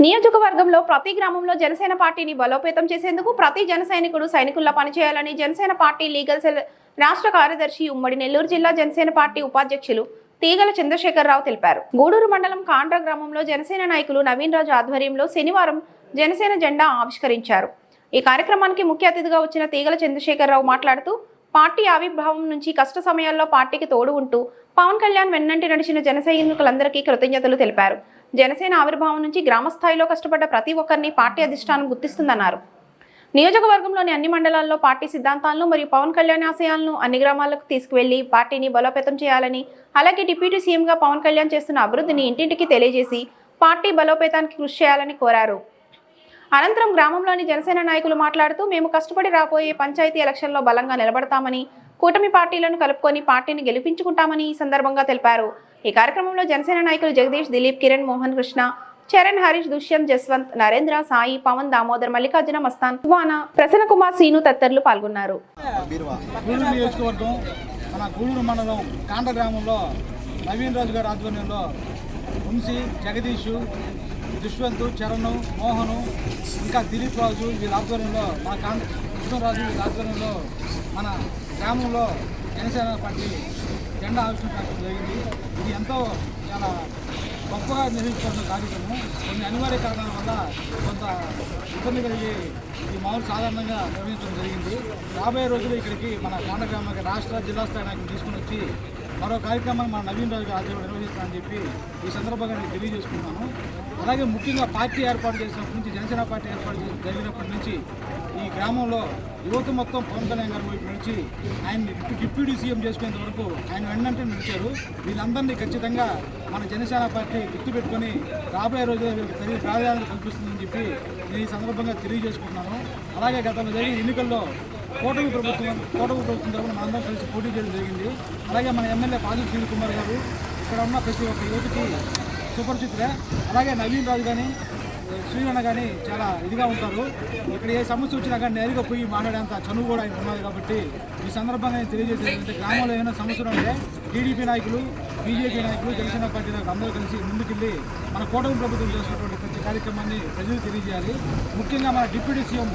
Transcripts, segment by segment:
నియోజకవర్గంలో ప్రతి గ్రామంలో జనసేన పార్టీని బలోపేతం చేసేందుకు ప్రతి జన సైనికుడు సైనికుల్లా పనిచేయాలని జనసేన పార్టీ లీగల్ సెల్ రాష్ట్ర కార్యదర్శి ఉమ్మడి నెల్లూరు జిల్లా జనసేన పార్టీ ఉపాధ్యక్షులు తీగల చంద్రశేఖరరావు తెలిపారు. గూడూరు మండలం కాండ్ర గ్రామంలో జనసేన నాయకులు నవీన్ రాజు ఆధ్వర్యంలో శనివారం జనసేన జెండా ఆవిష్కరించారు. ఈ కార్యక్రమానికి ముఖ్య అతిథిగా వచ్చిన తీగల చంద్రశేఖరరావు మాట్లాడుతూ పార్టీ ఆవిర్భావం నుంచి కష్ట సమయాల్లో పార్టీకి తోడు ఉంటూ పవన్ కళ్యాణ్ వెన్నంటి నడిచిన జన సైనికులందరికీ కృతజ్ఞతలు తెలిపారు. జనసేన ఆవిర్భావం నుంచి గ్రామ స్థాయిలో కష్టపడ్డ ప్రతి ఒక్కరిని పార్టీ అధిష్టానం గుర్తిస్తుందన్నారు. నియోజకవర్గంలోని అన్ని మండలాల్లో పార్టీ సిద్ధాంతాలను మరియు పవన్ కళ్యాణ్ ఆశయాలను అన్ని గ్రామాలకు తీసుకువెళ్లి పార్టీని బలోపేతం చేయాలని, అలాగే డిప్యూటీ సీఎంగా పవన్ కళ్యాణ్ చేస్తున్న అభివృద్ధిని ఇంటింటికి తెలియజేసి పార్టీ బలోపేతానికి కృషి చేయాలని కోరారు. అనంతరం గ్రామంలోని జనసేన నాయకులు మాట్లాడుతూ మేము కష్టపడి రాబోయే పంచాయతీ ఎలక్షన్లో బలంగా నిలబడతామని, కూటమి పార్టీలను కలుపుకొని పార్టీని గెలిపించుకుంటామని ఈ సందర్భంగా తెలిపారు. ఈ కార్యక్రమంలో జనసేన నాయకులు జగదీష్, దిలీప్, కిరణ్, మోహన్ కృష్ణ, చరణ్, హరీష్, దుష్యంత్, జస్వంత్, నరేంద్ర, సాయి, పవన్, దామోదర్, మల్లికార్జున, మస్తాన్, వానా, ప్రసన్న కుమార్, సీను తదితరులు పాల్గొన్నారు. గూడూరు మండలం కాండ గ్రామంలో నవీన్ రాజు గారి ఆధ్వర్యంలో వంశీ, జగదీష్, దుష్వంత్, చరణ్, మోహను, ఇంకా దిలీప్ రాజు వీళ్ళ ఆధ్వర్యంలో కృష్ణరాజు వీళ్ళ ఆధ్వర్యంలో మన గ్రామంలో జనసేన పార్టీ జెండా ఆవిష్కరించడం జరిగింది. ఇది ఎంతో చాలా గొప్పగా నిర్వహించుకున్న కార్యక్రమం. కొన్ని అనివార్య కారణాల వల్ల కొంత ఇబ్బంది కలిగి ఇది మామూలు సాధారణంగా నిర్వహించడం జరిగింది. రాబోయే రోజులు ఇక్కడికి మన కాండ గ్రామానికి రాష్ట్ర జిల్లా స్థాయి నాయకులు తీసుకుని వచ్చి మరో కార్యక్రమాన్ని మన నవీన్ రాజు గారి ఆధ్వర్యంలో నిర్వహిస్తానని చెప్పి ఈ సందర్భంగా నేను తెలియజేసుకున్నాను. అలాగే ముఖ్యంగా పార్టీ ఏర్పాటు చేసినప్పటి నుంచి, జనసేన పార్టీ ఏర్పాటు జరిగినప్పటి నుంచి ఈ గ్రామంలో యువత మొత్తం పవన్ కళ్యాణ్ గారి వైపు నుంచి ఆయన డిప్యూటీ సీఎం చేసుకునేంత వరకు ఆయన వెన్నంటే నడిచారు. వీళ్ళందరినీ ఖచ్చితంగా మన జనసేన పార్టీ గుర్తుపెట్టుకొని రాబోయే రోజుల్లో వీళ్ళకి ప్రాధాన్యత కల్పిస్తుందని చెప్పి నేను ఈ సందర్భంగా తెలియజేసుకుంటున్నాను. అలాగే గతంలో జరిగిన ఎన్నికల్లో కూటమి ప్రభుత్వం తరఫున మనందరం కలిసి పోటీ చేయడం జరిగింది. అలాగే మన ఎమ్మెల్యే పాజిల్ శ్రీని కుమార్ గారు ఇక్కడ ఉన్న ప్రతి ఒక్క యువతకి సుపరిచితులే. అలాగే నవీన్ రాజు కానీ, శ్రీరణ కానీ చాలా ఇదిగా ఉంటారు. ఇక్కడ ఏ సమస్య వచ్చినా కానీ నేరుగా పోయి మాట్లాడేంత చనువు కూడా ఆయన ఉన్నది. కాబట్టి ఈ సందర్భంగా నేను తెలియజేసేది, గ్రామంలో ఏమైనా సమస్యలు ఉంటే టీడీపీ నాయకులు, బీజేపీ నాయకులు, జనసేన పార్టీ నాయకులు అందరూ కలిసి ముందుకెళ్ళి మన కూటమి ప్రభుత్వం చేసినటువంటి ప్రతి కార్యక్రమాన్ని ప్రజలు తెలియజేయాలి. ముఖ్యంగా మన డిప్యూటీ సీఎం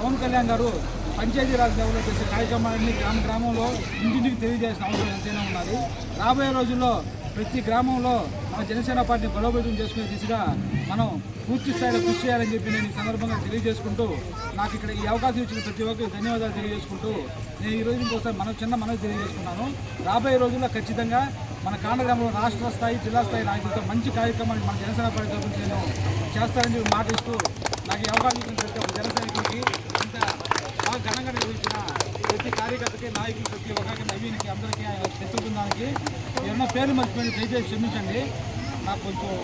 పవన్ కళ్యాణ్ గారు పంచాయతీరాజ్ లెవెల్లో చేసే కార్యక్రమాన్ని గ్రామంలో ఇంటింటికి తెలియజేసిన అవసరం ఎంతైనా ఉన్నది. రాబోయే రోజుల్లో ప్రతి గ్రామంలో మన జనసేన పార్టీని బలోపేతం చేసుకునే దిశగా మనం పూర్తి స్థాయిలో కృషి చేయాలని చెప్పి నేను ఈ సందర్భంగా తెలియజేసుకుంటూ, నాకు ఇక్కడ ఈ అవకాశం ఇచ్చిన ప్రతి ఒక్కరికి ధన్యవాదాలు తెలియజేసుకుంటూ నేను ఈ రోజు ఒకసారి మనవి తెలియజేసుకున్నాను. రాబోయే రోజుల్లో ఖచ్చితంగా మన కాండ గ్రామంలో రాష్ట్ర స్థాయి, జిల్లా స్థాయి నాయకులతో మంచి కార్యక్రమాన్ని మన జనసేన పార్టీ తరఫున నేను చేస్తానని చెప్పి మాటిస్తూ, నాకు ఈ అవకాశం ఇచ్చిన ప్రతి ఒక్క జనసైనికుడికి, ఇంత బాగా ఘనంగా నిర్వహించిన ప్రతి కార్యకర్తకి, నాయకులు, ప్రతి ఒక్కరికి, నవీన్కి, అందరికీ, శత్రు బృందానికి ఏమన్నా పేర్లు మర్చిపోయింది దయచేసి క్షమించండి. నాకు కొంచెం